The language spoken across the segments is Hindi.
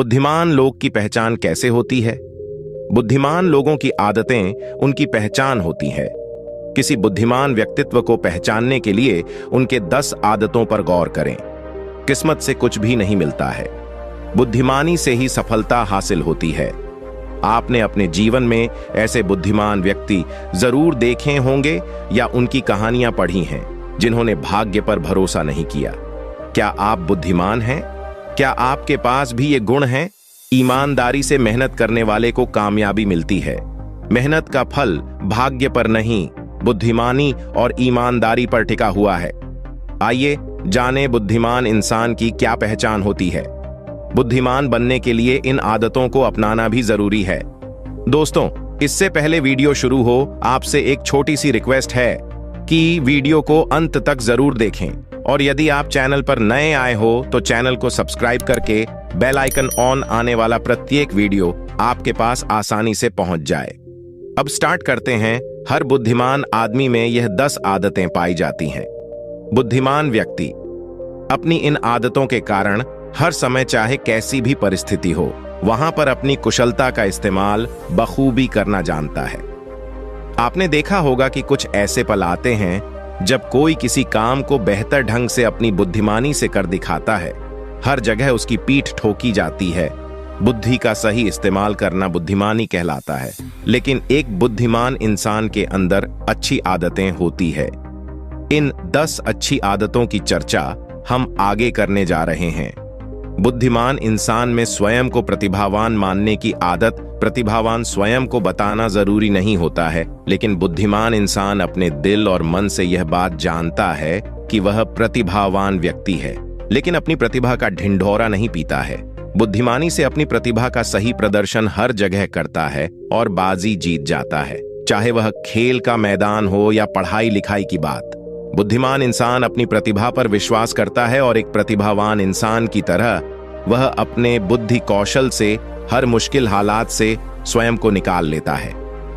बुद्धिमान लोग की पहचान कैसे होती है? बुद्धिमान लोगों की आदतें उनकी पहचान होती है। किसी बुद्धिमान व्यक्तित्व को पहचानने के लिए उनके 10 आदतों पर गौर करें। किस्मत से कुछ भी नहीं मिलता है, बुद्धिमानी से ही सफलता हासिल होती है। आपने अपने जीवन में ऐसे बुद्धिमान व्यक्ति जरूर देखे होंगे या उनकी कहानियां पढ़ी हैं जिन्होंने भाग्य पर भरोसा नहीं किया। क्या आप बुद्धिमान हैं? क्या आपके पास भी ये गुण हैं? ईमानदारी से मेहनत करने वाले को कामयाबी मिलती है। मेहनत का फल भाग्य पर नहीं, बुद्धिमानी और ईमानदारी पर टिका हुआ है। आइए जाने बुद्धिमान इंसान की क्या पहचान होती है। बुद्धिमान बनने के लिए इन आदतों को अपनाना भी जरूरी है। दोस्तों, इससे पहले वीडियो शुरू हो, आपसे एक छोटी सी रिक्वेस्ट है कि वीडियो को अंत तक जरूर देखें और यदि आप चैनल पर नए आए हो तो चैनल को सब्सक्राइब करके बेल आइकन ऑन, आने वाला प्रत्येक वीडियो आपके पास आसानी से पहुंच जाए। अब स्टार्ट करते हैं। हर बुद्धिमान आदमी में यह 10 आदतें पाई जाती हैं। बुद्धिमान व्यक्ति अपनी इन आदतों के कारण हर समय, चाहे कैसी भी परिस्थिति हो, वहां पर अपनी कुशलता का इस्तेमाल बखूबी करना जानता है। आपने देखा होगा कि कुछ ऐसे पल आते हैं जब कोई किसी काम को बेहतर ढंग से अपनी बुद्धिमानी से कर दिखाता है। हर जगह उसकी पीठ ठोकी जाती है। बुद्धि का सही इस्तेमाल करना बुद्धिमानी कहलाता है। लेकिन एक बुद्धिमान इंसान के अंदर अच्छी आदतें होती है। इन 10 अच्छी आदतों की चर्चा हम आगे करने जा रहे हैं। बुद्धिमान इंसान में स्वयं को प्रतिभावान मानने की आदत। प्रतिभावान स्वयं को बताना जरूरी नहीं होता है, लेकिन बुद्धिमान इंसान अपने दिल और मन से यह बात जानता है कि वह प्रतिभावान व्यक्ति है, लेकिन अपनी प्रतिभा का ढिंढोरा नहीं पीता है। बुद्धिमानी से अपनी प्रतिभा का सही प्रदर्शन हर जगह करता है और बाजी जीत जाता है, चाहे वह खेल का मैदान हो या पढ़ाई लिखाई की बात। बुद्धिमान इंसान अपनी प्रतिभा पर विश्वास करता है और एक प्रतिभावान इंसान की तरह वह अपने बुद्धि कौशल से हर मुश्किल हालात से स्वयं को निकाल लेता है।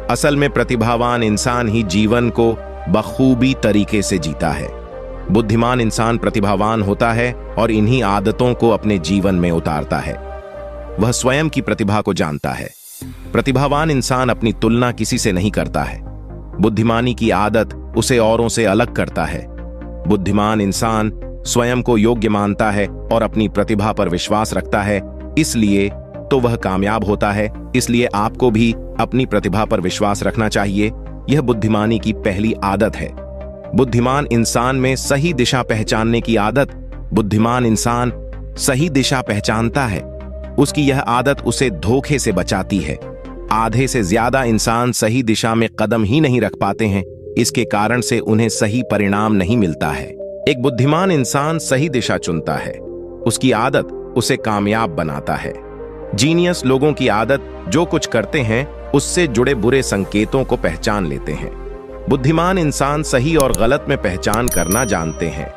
असल में प्रतिभावान इंसान ही जीवन को बखूबी तरीके से जीता है। बुद्धिमान इंसान प्रतिभावान होता है और इन्हीं आदतों को अपने जीवन में उतारता है। वह स्वयं की प्रतिभा को जानता है। प्रतिभावान इंसान अपनी तुलना किसी से नहीं करता है। बुद्धिमानी की आदत उसे औरों से अलग करता है। बुद्धिमान इंसान स्वयं को योग्य मानता है और अपनी प्रतिभा पर विश्वास रखता है, इसलिए तो वह कामयाब होता है। इसलिए आपको भी अपनी प्रतिभा पर विश्वास रखना चाहिए। यह बुद्धिमानी की पहली आदत है। बुद्धिमान इंसान में सही दिशा पहचानने की आदत। बुद्धिमान इंसान सही दिशा पहचानता है। उसकी यह आदत उसे धोखे से बचाती है। आधे से ज्यादा इंसान सही दिशा में कदम ही नहीं रख पाते हैं। इसके कारण से उन्हें सही परिणाम नहीं मिलता है। एक बुद्धिमान इंसान सही दिशा चुनता है। उसकी आदत उसे कामयाब बनाता है। जीनियस लोगों की आदत जो कुछ करते हैं उससे जुड़े बुरे संकेतों को पहचान लेते हैं। बुद्धिमान इंसान सही और गलत में पहचान करना जानते हैं।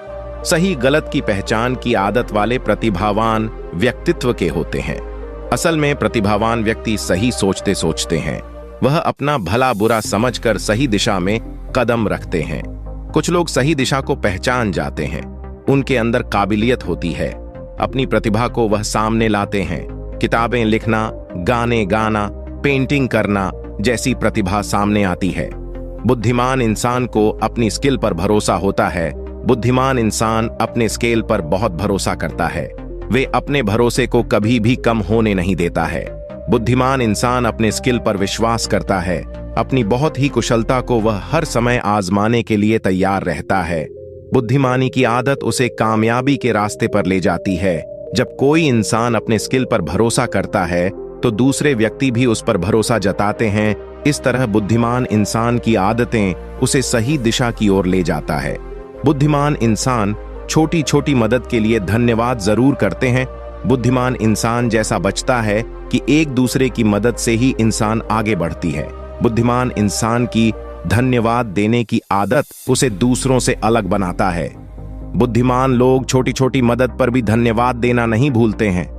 सही गलत की पहचान की आदत वाले प्रतिभावान व्यक्तित्व के होते हैं। असल में प्रतिभावान व्यक्ति सही सोचते हैं। वह अपना भला बुरा समझकर सही दिशा में कदम रखते हैं। कुछ लोग सही दिशा को पहचान जाते हैं। उनके अंदर काबिलियत होती है। अपनी प्रतिभा को वह सामने लाते हैं। किताबें लिखना, गाने गाना, पेंटिंग करना जैसी प्रतिभा सामने आती है। बुद्धिमान इंसान को अपनी स्किल पर भरोसा होता है। बुद्धिमान इंसान अपने स्केल पर बहुत भरोसा करता है। वे अपने भरोसे को कभी भी कम होने नहीं देता है। बुद्धिमान इंसान अपने स्किल पर विश्वास करता है। अपनी बहुत ही कुशलता को वह हर समय आजमाने के लिए तैयार रहता है। बुद्धिमानी की आदत उसे कामयाबी के रास्ते पर ले जाती है। जब कोई इंसान अपने स्किल पर भरोसा करता है तो दूसरे व्यक्ति भी उस पर भरोसा जताते हैं। इस तरह बुद्धिमान इंसान की आदतें उसे सही दिशा की ओर ले जाता है। बुद्धिमान इंसान छोटी छोटी मदद के लिए धन्यवाद जरूर करते हैं। बुद्धिमान इंसान जैसा बचता है कि एक दूसरे की मदद से ही इंसान आगे बढ़ती है। बुद्धिमान इंसान की धन्यवाद देने की आदत उसे दूसरों से अलग बनाता है। बुद्धिमान लोग छोटी छोटी मदद पर भी धन्यवाद देना नहीं भूलते हैं।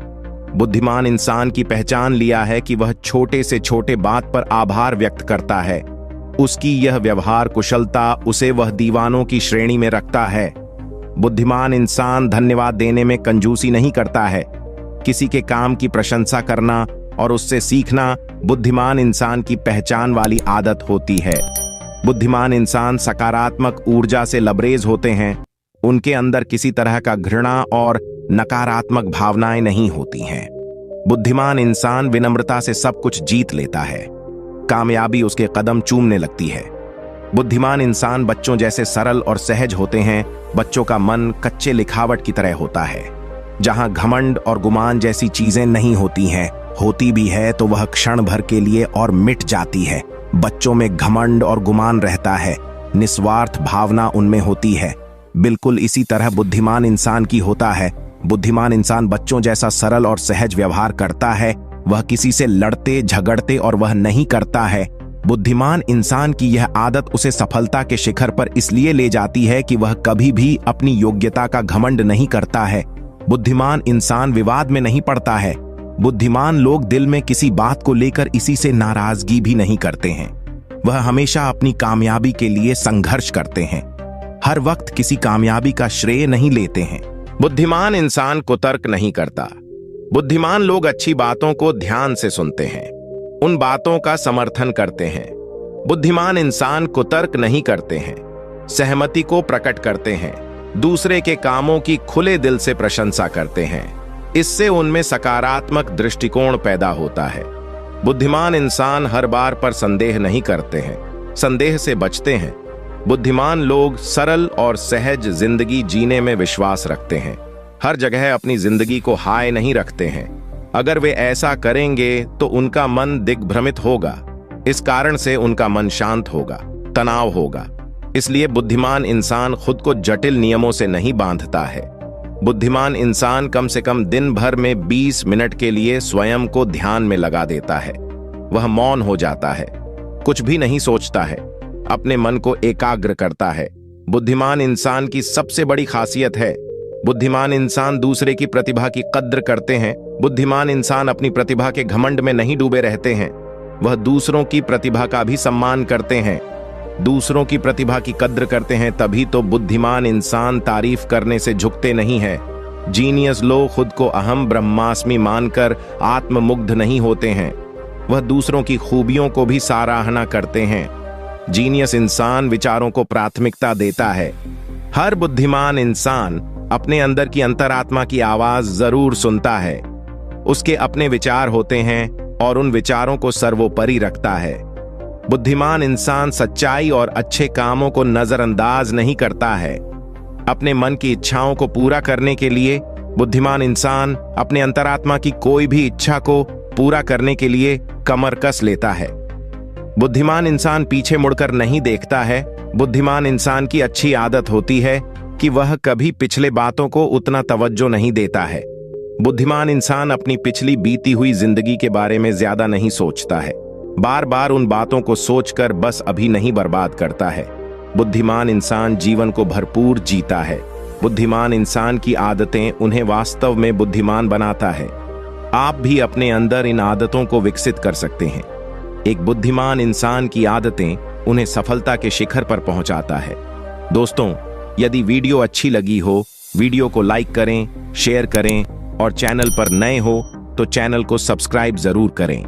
बुद्धिमान इंसान की पहचान लिया है कि वह छोटे से छोटे बात पर आभार व्यक्त करता है। उसकी यह व्यवहार कुशलता उसे वह दीवानों की श्रेणी में रखता है। बुद्धिमान इंसान धन्यवाद देने में कंजूसी नहीं करता है। किसी के काम की प्रशंसा करना और उससे सीखना बुद्धिमान इंसान की पहचान वाली आदत होती है। बुद्धिमान इंसान सकारात्मक ऊर्जा से लबरेज होते हैं। उनके अंदर किसी तरह का घृणा और नकारात्मक भावनाएं नहीं होती हैं। बुद्धिमान इंसान विनम्रता से सब कुछ जीत लेता है। कामयाबी उसके कदम चूमने लगती है। बुद्धिमान इंसान बच्चों जैसे सरल और सहज होते हैं। बच्चों का मन कच्चे लिखावट की तरह होता है, जहां घमंड और गुमान जैसी चीजें नहीं होती हैं। होती भी है तो वह क्षण भर के लिए और मिट जाती है। बच्चों में घमंड और गुमान रहता है, निस्वार्थ भावना उनमें होती है। बिल्कुल इसी तरह बुद्धिमान इंसान की होता है। बुद्धिमान इंसान बच्चों जैसा सरल और सहज व्यवहार करता है। वह किसी से लड़ते झगड़ते और वह नहीं करता है। बुद्धिमान इंसान की यह आदत उसे सफलता के शिखर पर इसलिए ले जाती है कि वह कभी भी अपनी योग्यता का घमंड नहीं करता है। बुद्धिमान इंसान विवाद में नहीं पड़ता है। बुद्धिमान लोग दिल में किसी बात को लेकर इसी से नाराजगी भी नहीं करते हैं। वह हमेशा अपनी कामयाबी के लिए संघर्ष करते हैं। हर वक्त किसी कामयाबी का श्रेय नहीं लेते हैं। बुद्धिमान इंसान कुतर्क नहीं करता। बुद्धिमान लोग अच्छी बातों को ध्यान से सुनते हैं, उन बातों का समर्थन करते हैं। बुद्धिमान इंसान कुतर्क नहीं करते हैं, सहमति को प्रकट करते हैं, दूसरे के कामों की खुले दिल से प्रशंसा करते हैं। इससे उनमें सकारात्मक दृष्टिकोण पैदा होता है। बुद्धिमान इंसान हर बार पर संदेह नहीं करते हैं, संदेह से बचते हैं। बुद्धिमान लोग सरल और सहज जिंदगी जीने में विश्वास रखते हैं। हर जगह अपनी जिंदगी को हाय नहीं रखते हैं। अगर वे ऐसा करेंगे तो उनका मन दिग्भ्रमित होगा। इस कारण से उनका मन शांत होगा, तनाव होगा। इसलिए बुद्धिमान इंसान खुद को जटिल नियमों से नहीं बांधता है। बुद्धिमान इंसान कम से कम दिन भर में 20 मिनट के लिए स्वयं को ध्यान में लगा देता है। वह मौन हो जाता है, कुछ भी नहीं सोचता है, अपने मन को एकाग्र करता है। बुद्धिमान इंसान की सबसे बड़ी खासियत है, बुद्धिमान इंसान दूसरे की प्रतिभा की कद्र करते हैं। बुद्धिमान इंसान अपनी प्रतिभा के घमंड में नहीं डूबे रहते हैं। वह दूसरों की प्रतिभा का भी सम्मान करते हैं, दूसरों की प्रतिभा की कद्र करते हैं। तभी तो बुद्धिमान इंसान तारीफ करने से झुकते नहीं हैं। जीनियस लोग खुद को अहम ब्रह्मास्मि मानकर आत्ममुग्ध नहीं होते हैं। वह दूसरों की खूबियों को भी सराहना करते हैं। जीनियस इंसान विचारों को प्राथमिकता देता है। हर बुद्धिमान इंसान अपने अंदर की अंतरात्मा की आवाज जरूर सुनता है। उसके अपने विचार होते हैं और उन विचारों को सर्वोपरि रखता है। बुद्धिमान इंसान सच्चाई और अच्छे कामों को नजरअंदाज नहीं करता है। अपने मन की इच्छाओं को पूरा करने के लिए बुद्धिमान इंसान अपने अंतरात्मा की कोई भी इच्छा को पूरा करने के लिए कमर कस लेता है। बुद्धिमान इंसान पीछे मुड़कर नहीं देखता है। बुद्धिमान इंसान की अच्छी आदत होती है कि वह कभी पिछले बातों को उतना तवज्जो नहीं देता है। बुद्धिमान इंसान अपनी पिछली बीती हुई जिंदगी के बारे में ज्यादा नहीं सोचता है। बार बार उन बातों को सोचकर बस अभी नहीं बर्बाद करता है। बुद्धिमान इंसान जीवन को भरपूर जीता है। बुद्धिमान इंसान की आदतें उन्हें वास्तव में बुद्धिमान बनाता है। आप भी अपने अंदर इन आदतों को विकसित कर सकते हैं। एक बुद्धिमान इंसान की आदतें उन्हें सफलता के शिखर पर पहुंचाता है। दोस्तों, यदि वीडियो अच्छी लगी हो, वीडियो को लाइक करें, शेयर करें और चैनल पर नए हो तो चैनल को सब्सक्राइब जरूर करें।